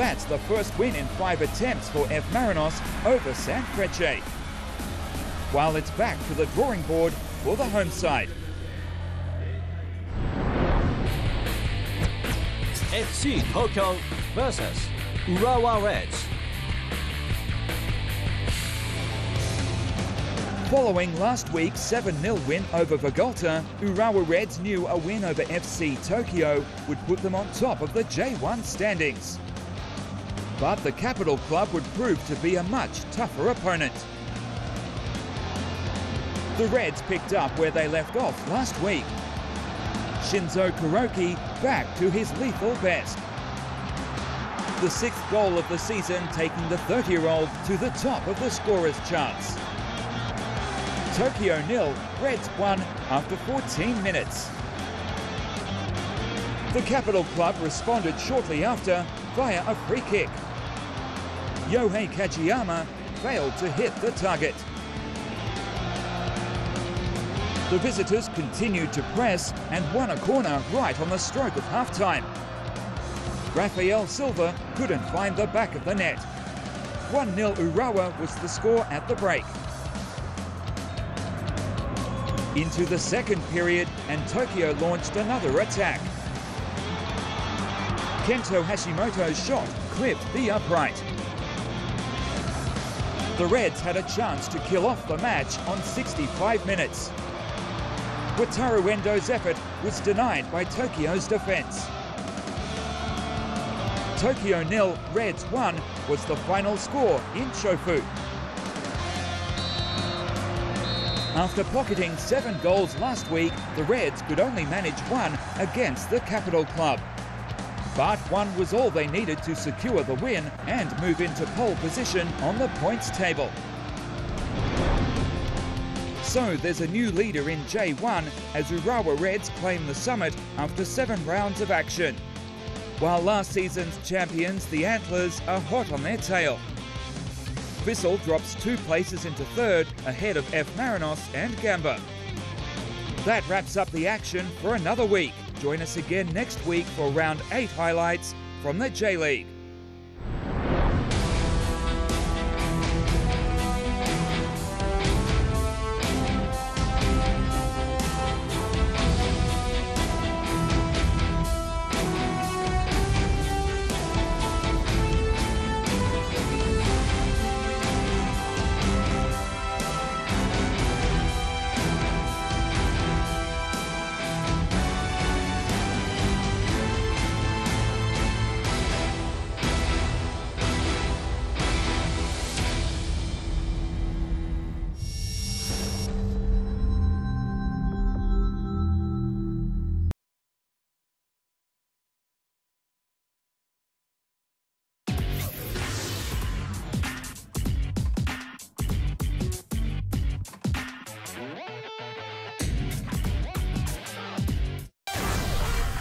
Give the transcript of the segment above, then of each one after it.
That's the first win in 5 attempts for F. Marinos over San Creche. While it's back to the drawing board for the home side. FC Hokong versus Urawa Reds. Following last week's 7-0 win over Vegalta, Urawa Reds knew a win over FC Tokyo would put them on top of the J1 standings. But the capital club would prove to be a much tougher opponent. The Reds picked up where they left off last week. Shinzo Kuroki back to his lethal best. The 6th goal of the season taking the 30-year-old to the top of the scorers charts. Tokyo 0, Reds 1 after 14 minutes. The capital club responded shortly after via a free kick. Yohei Kajiyama failed to hit the target. The visitors continued to press and won a corner right on the stroke of half-time. Rafael Silva couldn't find the back of the net. 1-0 Urawa was the score at the break. Into the second period, and Tokyo launched another attack. Kento Hashimoto's shot clipped the upright. The Reds had a chance to kill off the match on 65 minutes. Wataru Endo's effort was denied by Tokyo's defence. Tokyo 0, Reds 1 was the final score in Shofu. After pocketing 7 goals last week, the Reds could only manage 1 against the capital club. But 1 was all they needed to secure the win and move into pole position on the points table. So there's a new leader in J1 as Urawa Reds claim the summit after 7 rounds of action. While last season's champions, the Antlers, are hot on their tail. Vissel drops 2 places into 3rd ahead of F. Marinos and Gamba. That wraps up the action for another week. Join us again next week for round 8 highlights from the J-League.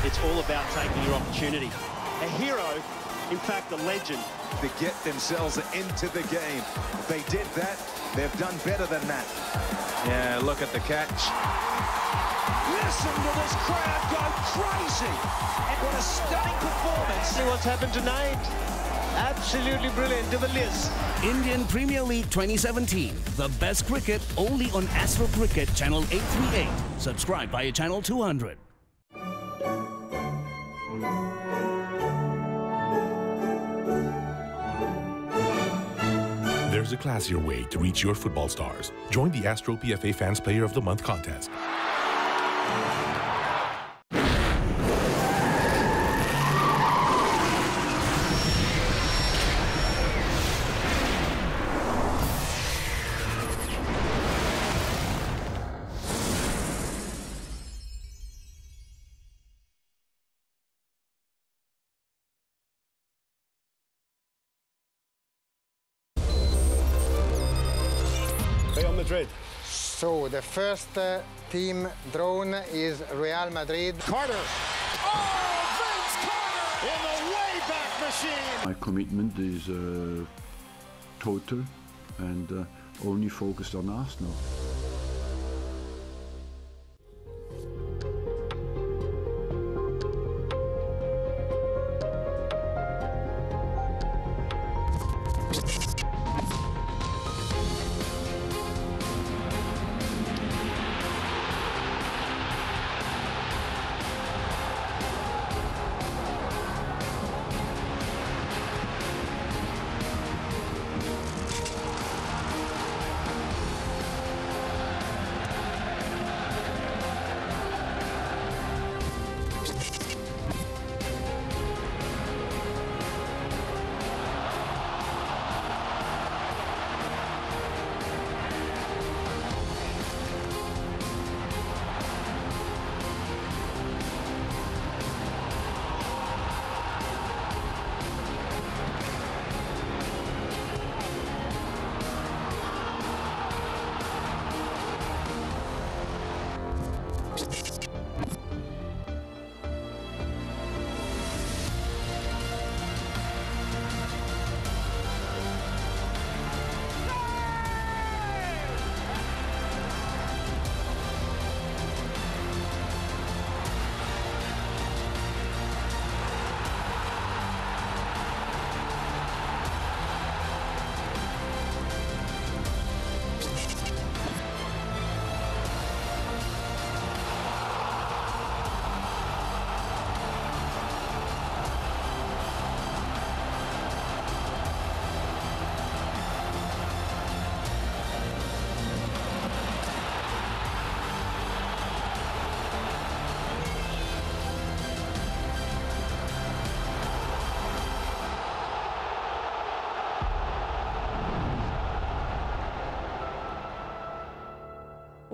It's all about taking your opportunity. A hero, in fact, a legend. To get themselves into the game. If they did that, they've done better than that. Yeah, look at the catch. Listen to this crowd go crazy. What a stunning performance. See what's happened tonight. Absolutely brilliant. De Villiers. Indian Premier League 2017. The best cricket only on Astro Cricket Channel 838. Subscribe via Channel 200. There's a classier way to reach your football stars. Join the Astro PFA Fans Player of the Month contest. Real Madrid. So the first team drawn is Real Madrid. Carter. Oh, Vince Carter in the way-back machine. My commitment is total and only focused on Arsenal.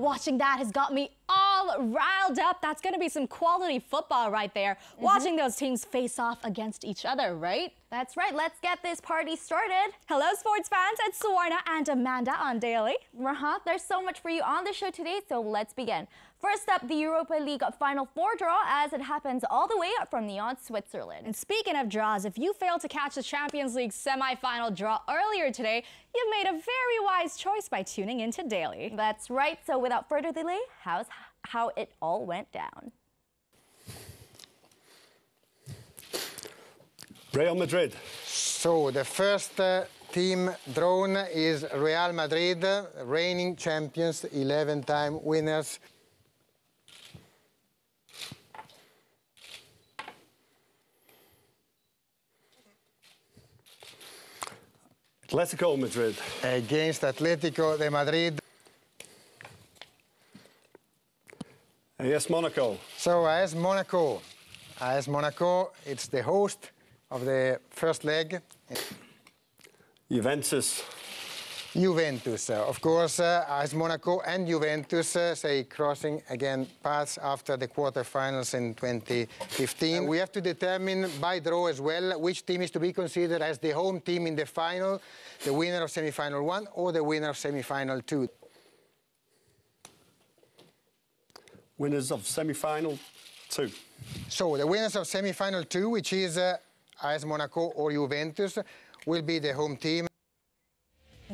watching that has got me all riled up. That's going to be some quality football right there. Watching those teams face off against each other, right? That's right. Let's get this party started. Hello, sports fans. It's Swarna and Amanda on Daily. There's so much for you on the show today, so let's begin. First up, the Europa League Final Four draw as it happens all the way up from Nyon, Switzerland. And speaking of draws, if you failed to catch the Champions League semi-final draw earlier today, you've made a very wise choice by tuning into Daily. That's right. So without further delay, how it all went down. Real Madrid. So the first team drawn is Real Madrid, reigning champions, 11-time winners. Atletico Madrid. Against Atletico de Madrid. AS Monaco. So AS Monaco. AS Monaco, it's the host of the first leg. Juventus. Juventus, of course, AS Monaco and Juventus say crossing again paths after the quarterfinals in 2015. We have to determine by draw as well which team is to be considered as the home team in the final, the winner of semi-final 1 or the winner of semi-final 2. Winners of semi-final 2. So the winners of semi-final 2, which is AS Monaco or Juventus, will be the home team.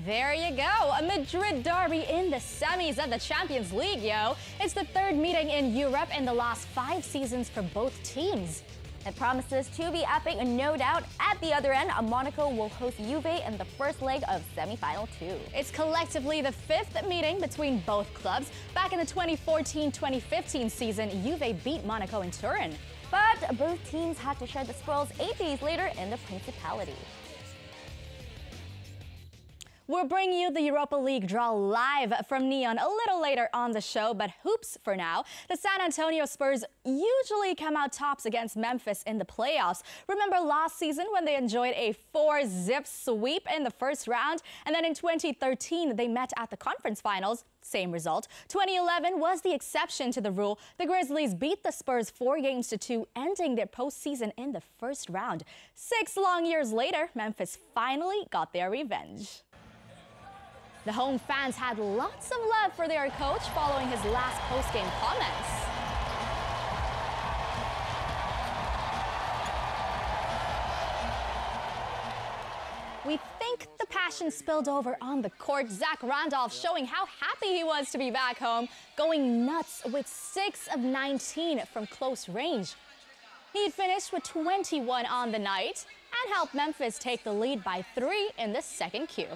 There you go, a Madrid derby in the semis of the Champions League, yo. It's the third meeting in Europe in the last 5 seasons for both teams. It promises to be epic, no doubt. At the other end, Monaco will host Juve in the first leg of semi-final 2. It's collectively the 5th meeting between both clubs. Back in the 2014-2015 season, Juve beat Monaco in Turin. But both teams had to share the spoils 8 days later in the Principality. We'll bring you the Europa League draw live from Nyon a little later on the show, but hoops for now. The San Antonio Spurs usually come out tops against Memphis in the playoffs. Remember last season when they enjoyed a 4-zip sweep in the first round? And then in 2013, they met at the conference finals. Same result. 2011 was the exception to the rule. The Grizzlies beat the Spurs 4-2, ending their postseason in the first round. 6 long years later, Memphis finally got their revenge. The home fans had lots of love for their coach following his last post-game comments. We think the passion spilled over on the court. Zach Randolph showing how happy he was to be back home, going nuts with 6 of 19 from close range. He'd finished with 21 on the night and helped Memphis take the lead by 3 in the second Q.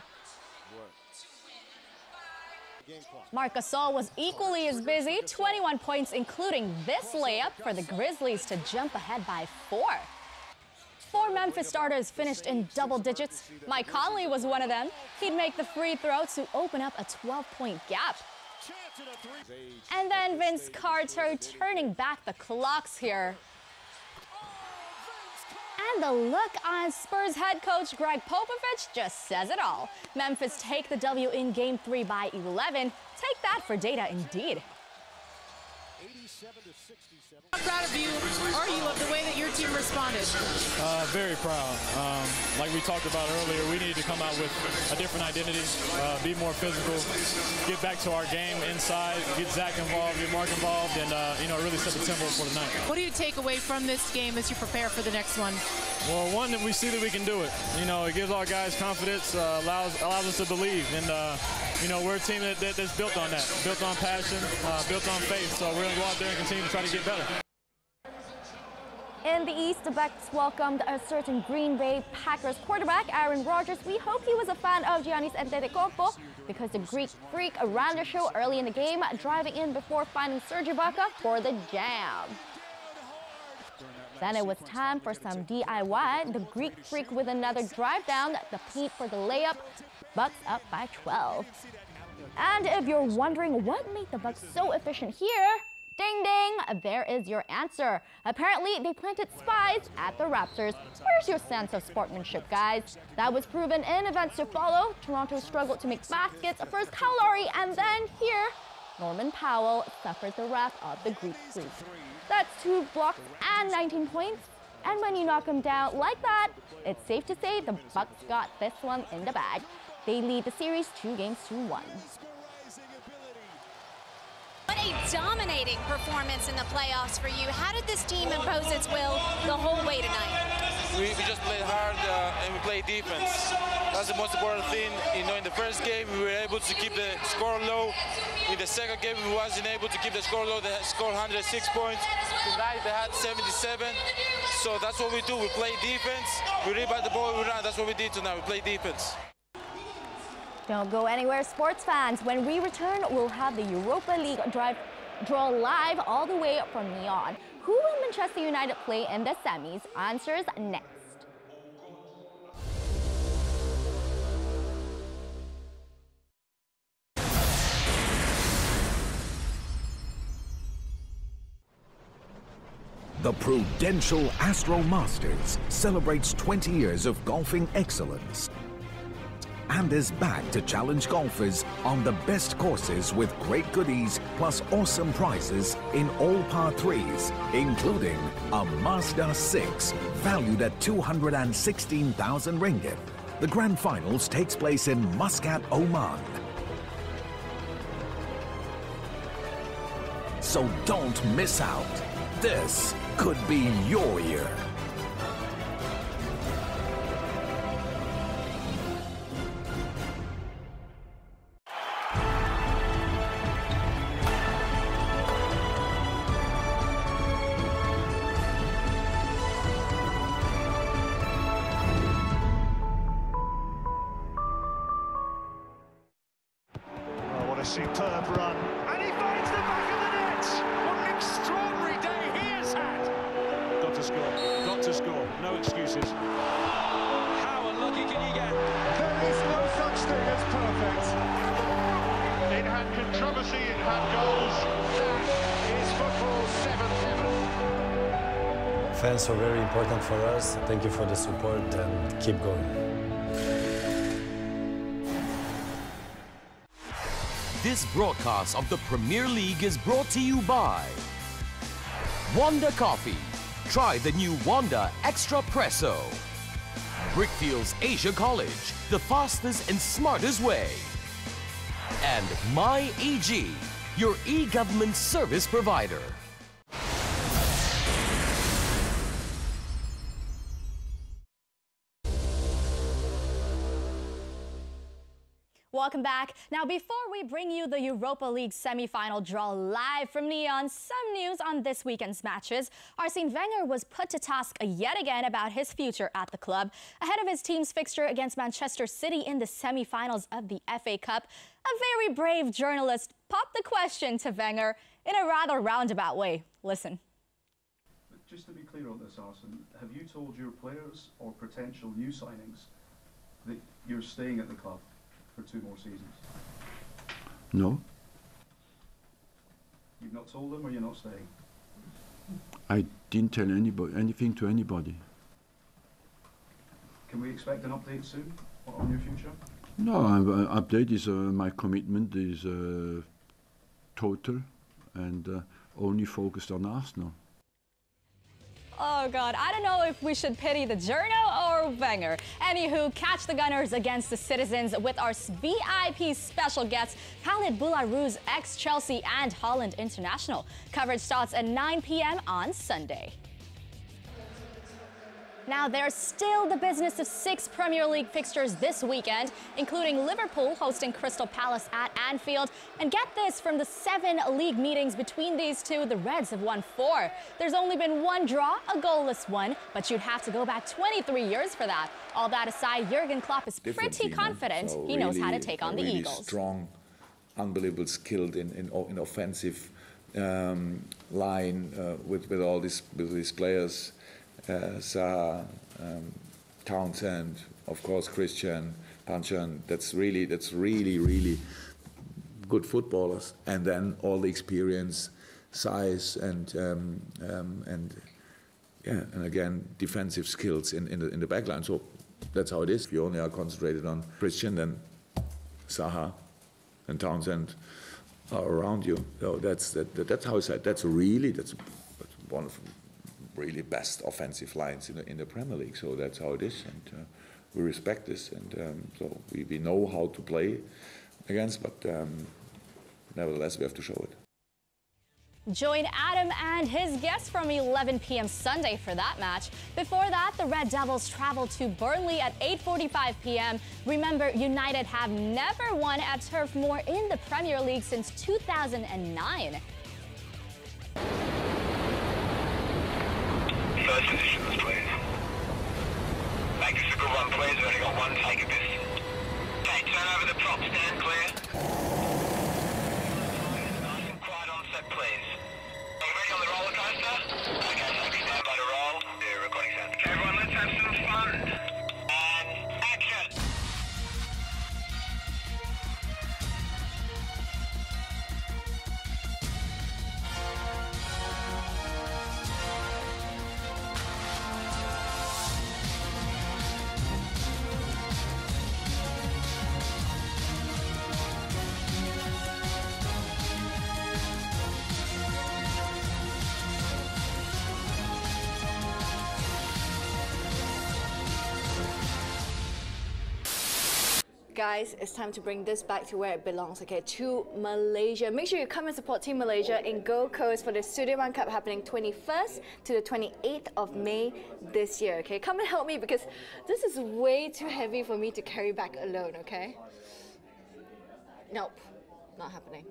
Marc Gasol was equally as busy, 21 points including this layup for the Grizzlies to jump ahead by 4. 4 Memphis starters finished in double digits. Mike Conley was one of them. He'd make the free throw to open up a 12-point gap. And then Vince Carter turning back the clocks here. And the look on Spurs head coach Greg Popovich just says it all. Memphis take the W in Game 3 by 11. Take that for data indeed. How proud of you are you of the way that your team responded? Very proud. Like we talked about earlier, we need to come out with a different identity, be more physical, get back to our game inside, get Zach involved, get Mark involved, and really set the tempo for the night. What do you take away from this game as you prepare for the next one? Well, one, that we see that we can do it. It gives our guys confidence, allows us to believe, and we're a team that's built on that, built on passion, built on faith. So we're gonna go out there and continue to try to get better. In the East, the Bucks welcomed a certain Green Bay Packers quarterback, Aaron Rodgers. We hope he was a fan of Giannis Antetokounmpo because the Greek freak ran the show early in the game, driving in before finding Serge Ibaka for the jam. Then it was time for some DIY. The Greek freak with another drive down the paint for the layup. Bucks up by 12. And if you're wondering what made the Bucks so efficient here, ding ding, there is your answer. Apparently, they planted spies at the Raptors. Where's your sense of sportsmanship, guys? That was proven in events to follow. Toronto struggled to make baskets. First Kyle Lowry, and then here, Norman Powell suffered the wrath of the Greek Freak. That's 2 blocks and 19 points. And when you knock him down like that, it's safe to say the Bucks got this one in the bag. They lead the series 2-1. What a dominating performance in the playoffs for you. How did this team impose its will the whole way tonight? We just played hard and we played defense. That's the most important thing. You know, in the first game, we were able to keep the score low. In the second game, we wasn't able to keep the score low. They scored 106 points. Tonight, they had 77. So that's what we do. We play defense. We rebound the ball, we run. That's what we did tonight. We play defense. Don't go anywhere, sports fans. When we return, we'll have the Europa League draw live all the way from Neon. Who will Manchester United play in the semis? Answers next. The Prudential Astro Masters celebrates 20 years of golfing excellence and is back to challenge golfers on the best courses with great goodies plus awesome prizes in all par 3s, including a Mazda 6 valued at 216,000 ringgit. The grand finals takes place in Muscat, Oman. So don't miss out. This could be your year. Superb run, and he finds the back of the net. What an extraordinary day he has had. Got to score, no excuses. How unlucky can you get? There is no such thing as perfect. It had controversy, it had goals. That is football 7-7. Fans are very important for us. Thank you for the support and keep going. This broadcast of the Premier League is brought to you by Wanda Coffee. Try the new Wanda Extra Presso. Brickfields Asia College, the fastest and smartest way. And MyEG, your e-government service provider. Welcome back. Now, before we bring you the Europa League semi-final draw live from Neon, some news on this weekend's matches. Arsene Wenger was put to task yet again about his future at the club ahead of his team's fixture against Manchester City in the semi-finals of the FA Cup. A very brave journalist popped the question to Wenger in a rather roundabout way. Listen. Just to be clear on this, Arsene, have you told your players or potential new signings that you're staying at the club for 2 more seasons? No. You've not told them, or you're not staying? I didn't tell anything to anybody. Can we expect an update soon on your future? No, update is my commitment is total and only focused on Arsenal. Oh, God, I don't know if we should pity the journo or Wenger. Anywho, catch the Gunners against the Citizens with our VIP special guests, Khalid Boularouz, ex-Chelsea and Holland international. Coverage starts at 9 p.m. on Sunday. Now, there's still the business of 6 Premier League fixtures this weekend, including Liverpool hosting Crystal Palace at Anfield. And get this, from the 7 league meetings between these two, the Reds have won 4. There's only been 1 draw, a goalless one, but you'd have to go back 23 years for that. All that aside, Jurgen Klopp is pretty confident he knows how to take on the Eagles. Strong, unbelievable skilled in offensive line with all these players. Zaha, Townsend, of course Christian, Panchan. That's really good footballers. And then all the experience, size, and again defensive skills in the back line. So that's how it is. If you only are concentrated on Christian, then Zaha and Townsend around you. So that's how I said. That's one of the really best offensive lines in the Premier League. So that's how it is, and we respect this, and so we know how to play against, but nevertheless we have to show it. Join Adam and his guests from 11 p.m. Sunday for that match. Before that, the Red Devils travel to Burnley at 8:45 p.m. Remember, United have never won at Turf Moor in the Premier League since 2009. First positions, please. Make this a good one, please. We've only got one take of this. Okay, turn over the prop, stand clear. Nice and quiet on set, please. Are you ready on the roller coaster? Okay, so stand by to roll. Yeah, recording sound. Okay, everyone, let's have some fun. And action! Guys, it's time to bring this back to where it belongs, okay, to Malaysia. Make sure you come and support Team Malaysia in Gold Coast for the Sudirman Cup happening 21st to the 28th of May this year, okay? Come and help me because this is way too heavy for me to carry back alone, okay? Nope, not happening.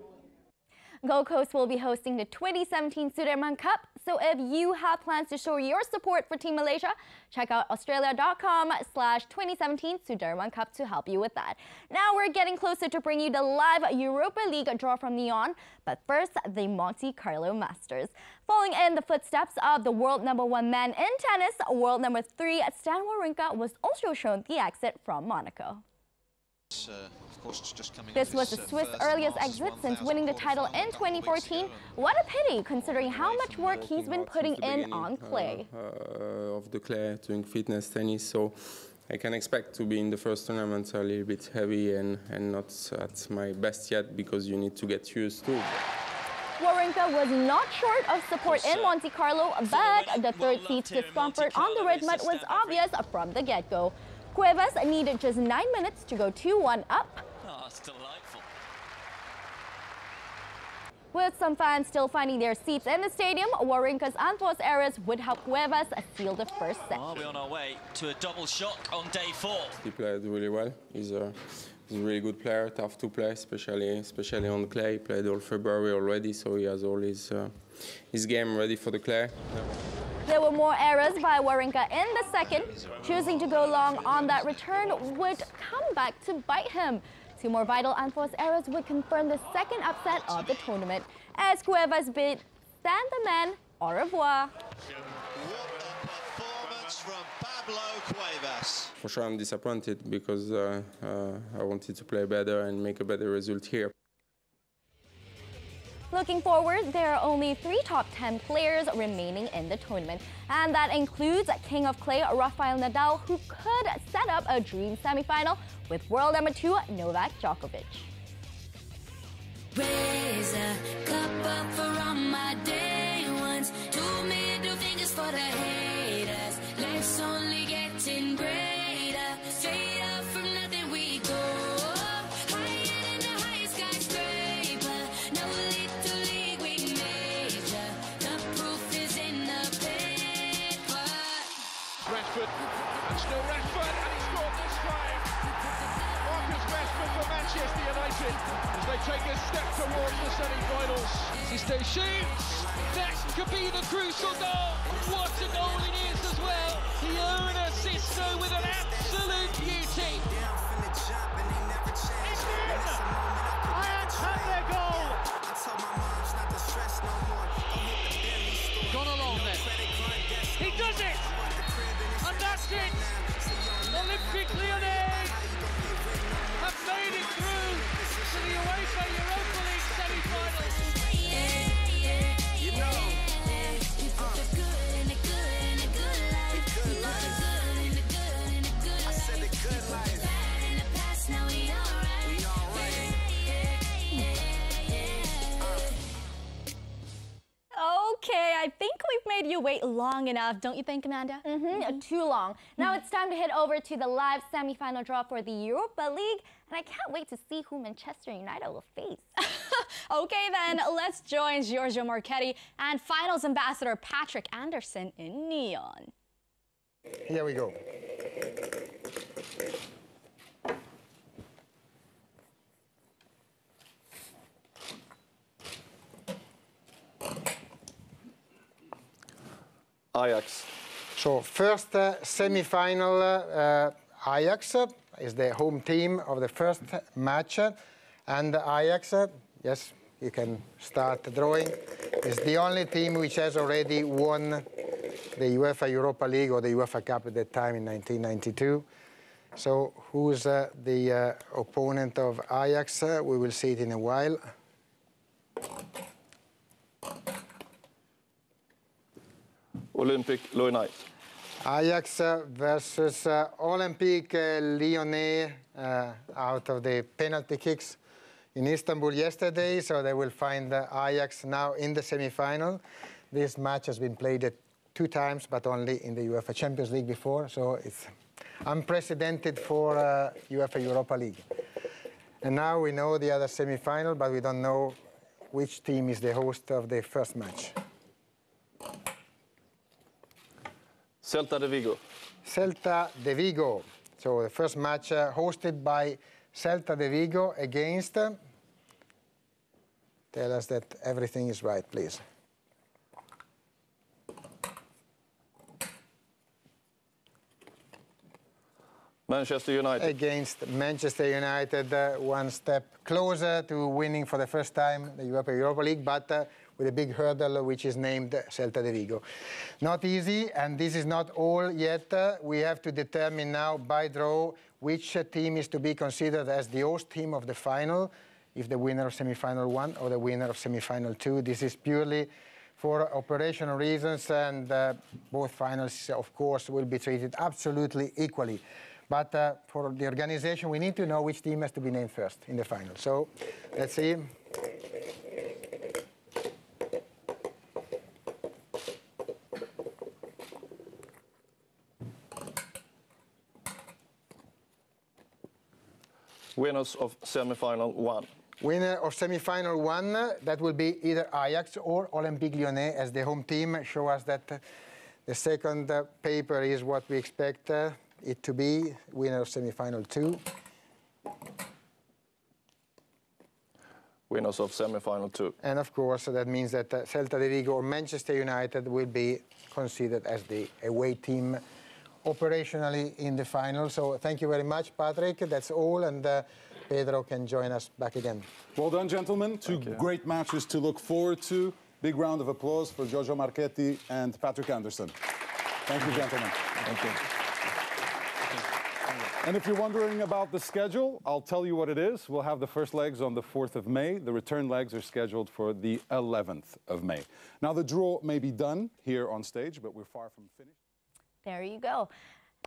Gold Coast will be hosting the 2017 Sudirman Cup, so if you have plans to show your support for Team Malaysia, check out australia.com/2017 Sudirman Cup to help you with that. Now we're getting closer to bring you the live Europa League draw from Neon, but first, the Monte Carlo Masters. Following in the footsteps of the world #1 man in tennis, world #3 Stan Wawrinka was also shown the exit from Monaco. This was the Swiss' earliest exit since winning the title in 2014. What a pity, considering how much work he's been putting in on clay. Of the clay, doing fitness tennis, so I can expect to be in the first tournament a little bit heavy and not at my best yet, because you need to get used to. Wawrinka was not short of support in Monte Carlo, but the third seed's discomfort on the red mud was obvious from the get-go. Cuevas needed just 9 minutes to go 2-1 up. Oh, that's delightful. With some fans still finding their seats in the stadium, Wawrinka's unforced errors would help Cuevas seal the first set. Are we on our way to a double shock on day 4? He played really well. He's a really good player, tough to play, especially on clay. He played all February already, so he has all his game ready for the clay. There were more errors by Wawrinka in the second. Choosing to go long on that return would come back to bite him. Two more vital unforced errors would confirm the second upset of the tournament, as Cuevas bid Stan the man au revoir. For sure I'm disappointed because I wanted to play better and make a better result here. Looking forward, there are only 3 top 10 players remaining in the tournament, and that includes King of Clay Rafael Nadal, who could set up a dream semi-final with world #2 Novak Djokovic. Raise a cup up for all my day ones. 2 middle fingers for the haters. Life's only getting greater. Straight up from nothing we go. Higher than the highest skyscraper. No little league we major. The proof is in the paper. Rashford, and still Rashford, and he scored this time. Marcus Rashford for Manchester United as they take a step towards the semi-finals. Sisto shoots. That could be the crucial goal. What a goal it is as well. Fiona Sisto with an absolute beauty. It's in! Ajax have their goal. Gone along then. He does it, and that's it. Olympic Lyonnais have made it through to the UEFA Europa League semi-finals. You know, you put the good in the good in the good life. You put the good in the good in the good life. I said the good life. Bad in the past, now we alright. We alright. made you wait long enough, don't you think, Amanda? Too long. Now it's time to head over to the live semi-final draw for the Europa League, and I can't wait to see who Manchester United will face. Okay then, let's join Giorgio Marchetti and finals ambassador Patrick Anderson in neon. Here we go. Ajax. So first semi-final, Ajax is the home team of the first match, and Ajax, yes, you can start drawing, is the only team which has already won the UEFA Europa League or the UEFA Cup at that time in 1992. So who's the opponent of Ajax? We will see it in a while. Olympique Lyonnais. Ajax versus Olympique Lyonnais out of the penalty kicks in Istanbul yesterday, so they will find Ajax now in the semi-final. This match has been played 2 times, but only in the UEFA Champions League before, so it's unprecedented for UEFA Europa League. And now we know the other semi-final, but we don't know which team is the host of the first match. Celta de Vigo. Celta de Vigo. So the first match hosted by Celta de Vigo against... tell us that everything is right, please. Manchester United. Against Manchester United, one step closer to winning for the first time the Europa League, but with a big hurdle which is named Celta de Vigo. Not easy, and this is not all yet. We have to determine now by draw which team is to be considered as the host team of the final, if the winner of semi-final 1 or the winner of semi-final 2. This is purely for operational reasons, and both finals, of course, will be treated absolutely equally. But for the organization, we need to know which team has to be named first in the final. So let's see. Winners of semi-final 1. Winner of semi-final 1, that will be either Ajax or Olympique Lyonnais as the home team. Show us that the second paper is what we expect it to be. Winner of semi-final 2. Winners of semi-final 2. And of course, that means that Celta de Vigo or Manchester United will be considered as the away team operationally in the final. So thank you very much, Patrick. That's all, and Pedro can join us back again. Well done, gentlemen. Two great matches to look forward to. Big round of applause for Giorgio Marchetti and Patrick Anderson. Thank you, gentlemen. Thank you. And if you're wondering about the schedule, I'll tell you what it is. We'll have the first legs on the 4th of May. The return legs are scheduled for the 11th of May. Now, the draw may be done here on stage, but we're far from finished. There you go.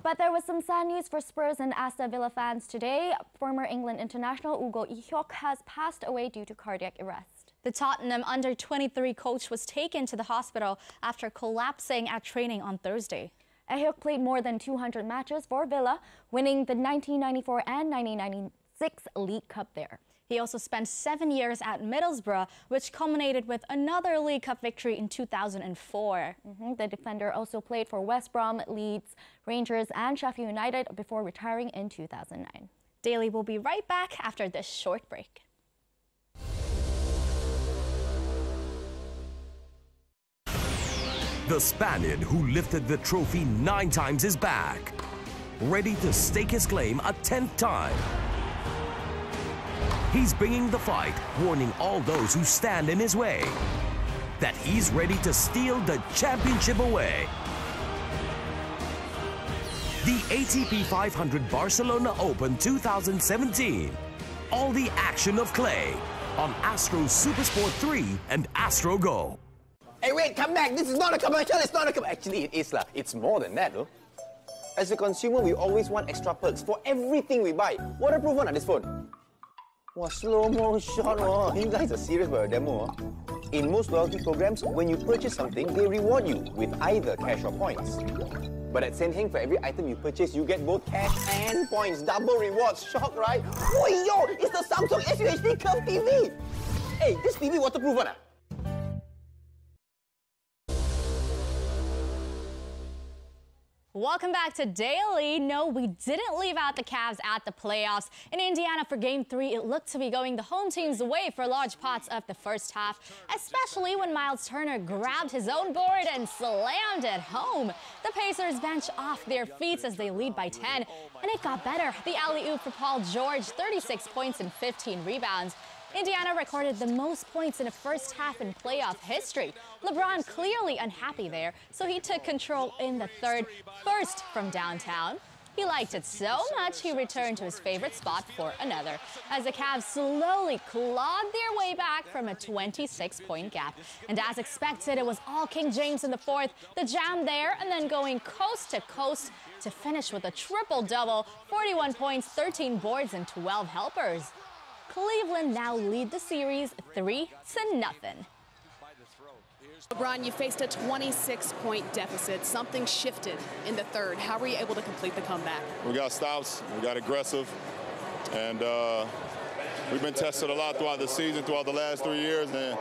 But there was some sad news for Spurs and Aston Villa fans today. Former England international Ugo Ihok has passed away due to cardiac arrest. The Tottenham under-23 coach was taken to the hospital after collapsing at training on Thursday. Ihok played more than 200 matches for Villa, winning the 1994 and 1996 League Cup there. He also spent 7 years at Middlesbrough, which culminated with another League Cup victory in 2004. The defender also played for West Brom, Leeds, Rangers and Sheffield United before retiring in 2009. Daily will be right back after this short break. The Spaniard who lifted the trophy 9 times is back, ready to stake his claim a 10th time. He's bringing the fight, warning all those who stand in his way that he's ready to steal the championship away. The ATP 500 Barcelona Open 2017. All the action of clay on Astro Supersport 3 and Astro Go. Hey, wait, come back. This is not a commercial. It's not a commercial. Actually, it is. It's more than that, though. As a consumer, we always want extra perks for everything we buy. Waterproof one on this phone. Wow, slow-mo shot. Wow. You guys are serious about a demo. In most loyalty programs, when you purchase something, they reward you with either cash or points. But at Sen Heng, for every item you purchase, you get both cash and points. Double rewards. Shock, right? Oh, yo! It's the Samsung SUHD Curve TV! Hey, this TV waterproof one, ah? Welcome back to Daily. No, we didn't leave out the Cavs at the playoffs. In Indiana for Game 3, it looked to be going the home team's way for large parts of the first half, especially when Miles Turner grabbed his own board and slammed it home. The Pacers bench off their feet as they lead by 10, and it got better. The alley-oop for Paul George, 36 points and 15 rebounds. Indiana recorded the most points in a first half in playoff history. LeBron clearly unhappy there, so he took control in the third, first from downtown. He liked it so much he returned to his favorite spot for another, as the Cavs slowly clawed their way back from a 26-point gap. And as expected, it was all King James in the fourth, the jam there, and then going coast to coast to finish with a triple-double, 41 points, 13 boards, and 12 helpers. Cleveland now lead the series 3-0. LeBron, you faced a 26-point deficit. Something shifted in the third. How were you able to complete the comeback? We got stops, we got aggressive, and we've been tested a lot throughout the season, throughout the last 3 years, and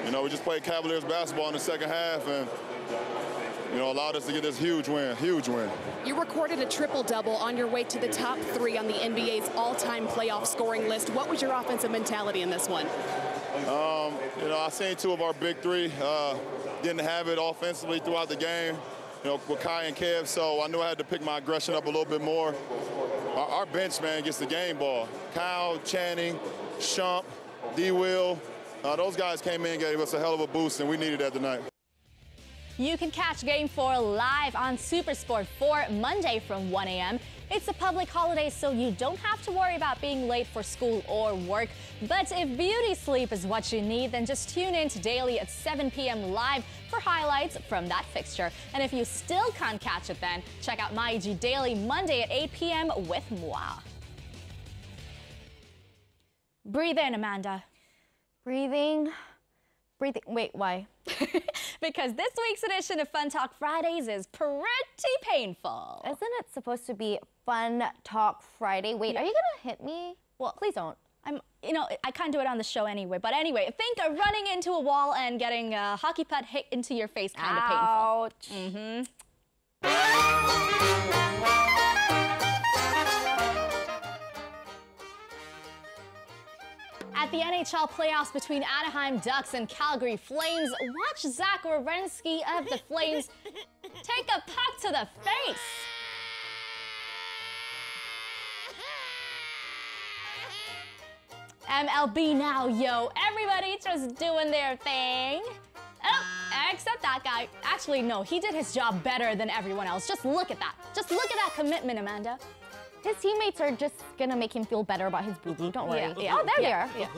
you know, we just played Cavaliers basketball in the second half, and you know, allowed us to get this huge win, huge win. You recorded a triple-double on your way to the top 3 on the NBA's all-time playoff scoring list. What was your offensive mentality in this one? You know, I seen 2 of our big 3 didn't have it offensively throughout the game, you know, with Kai and Kev, so I knew I had to pick my aggression up a little bit more. Our bench, man, gets the game ball. Kyle, Channing, Shump, D-Will, those guys came in and gave us a hell of a boost, and we needed that tonight. You can catch Game 4 live on SuperSport 4 Monday from 1 a.m. It's a public holiday, so you don't have to worry about being late for school or work. But if beauty sleep is what you need, then just tune in to Daily at 7 p.m. live for highlights from that fixture. And if you still can't catch it then, check out MyG Daily Monday at 8 p.m. with moi. Breathe in, Amanda. Breathing. Wait, why? Because this week's edition of Fun Talk Fridays is pretty painful. Isn't it supposed to be Fun Talk Friday? Wait, Are you gonna hit me? Well, please don't. You know, I can't do it on the show anyway. But anyway, think of running into a wall and getting a hockey puck hit into your face kind of painful. At the NHL playoffs between Anaheim Ducks and Calgary Flames, watch Zach Werenski of the Flames take a puck to the face. MLB now, yo. Everybody just doing their thing. Oh, except that guy. Actually, no, he did his job better than everyone else. Just look at that. Just look at that commitment, Amanda. His teammates are just gonna make him feel better about his boo-boo, don't worry. Yeah. Oh, there we are. Yeah.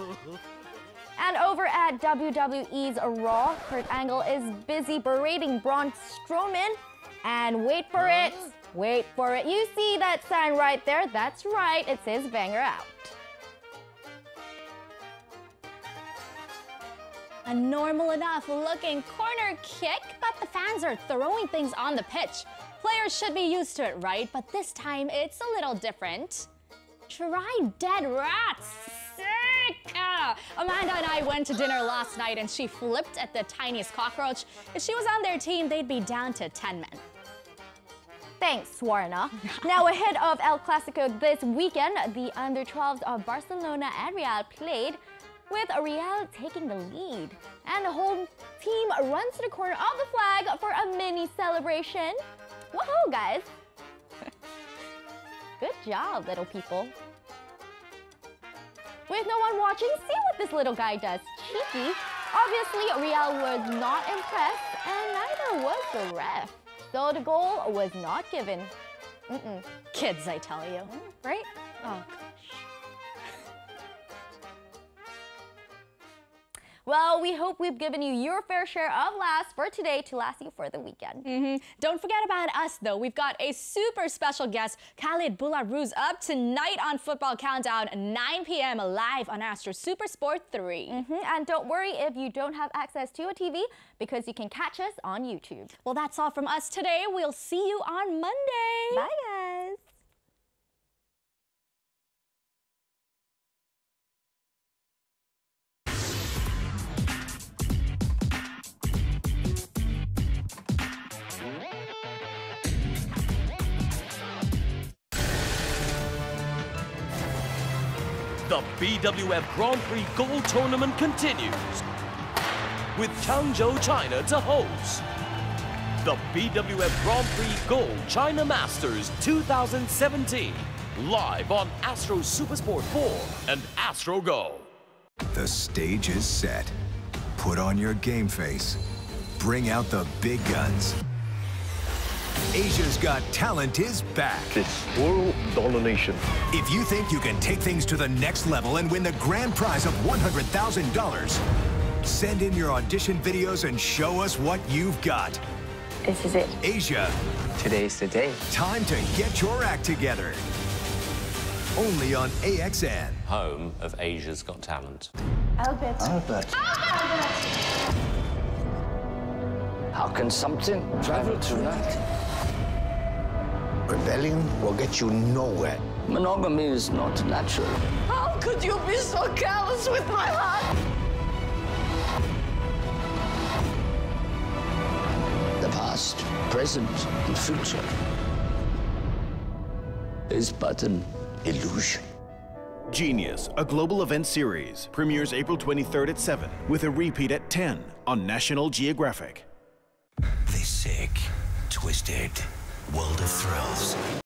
And over at WWE's Raw, Kurt Angle is busy berating Braun Strowman. And wait for it. You see that sign right there? That's right, it says banger out. A normal enough looking corner kick, but the fans are throwing things on the pitch. Players should be used to it, right? But this time, it's a little different. Try dead rats. Sick! Amanda and I went to dinner last night and she flipped at the tiniest cockroach. If she was on their team, they'd be down to 10 men. Thanks, Swarna. Now ahead of El Clasico this weekend, the under-12s of Barcelona and Real played, with Real taking the lead. And the whole team runs to the corner of the flag for a mini celebration. Woohoo, guys! Good job, little people. With no one watching, see what this little guy does. Cheeky. Obviously, Real was not impressed, and neither was the ref. So the goal was not given. Kids, I tell you. Right? Oh. Well, we hope we've given you your fair share of laughs for today to last you for the weekend. Don't forget about us, though. We've got a super special guest, Khalid Boularuz, up tonight on Football Countdown, 9 p.m. live on Astro Super Sport 3. And don't worry if you don't have access to a TV, because you can catch us on YouTube. Well, that's all from us today. We'll see you on Monday. Bye, guys. The BWF Grand Prix Gold Tournament continues, with Changzhou, China to host. The BWF Grand Prix Gold China Masters 2017, live on Astro Supersport 4 and Astro Go. The stage is set. Put on your game face. Bring out the big guns. Asia's Got Talent is back. It's world domination. If you think you can take things to the next level and win the grand prize of $100,000, send in your audition videos and show us what you've got. This is it. Asia. Today's the day. Time to get your act together. Only on AXN. Home of Asia's Got Talent. Albert. How can something travel tonight? Rebellion will get you nowhere. Monogamy is not natural. How could you be so callous with my heart? The past, present, and future is but an illusion. Genius, a global event series, premieres April 23rd at 7, with a repeat at 10 on National Geographic. The sick, twisted world of thrills.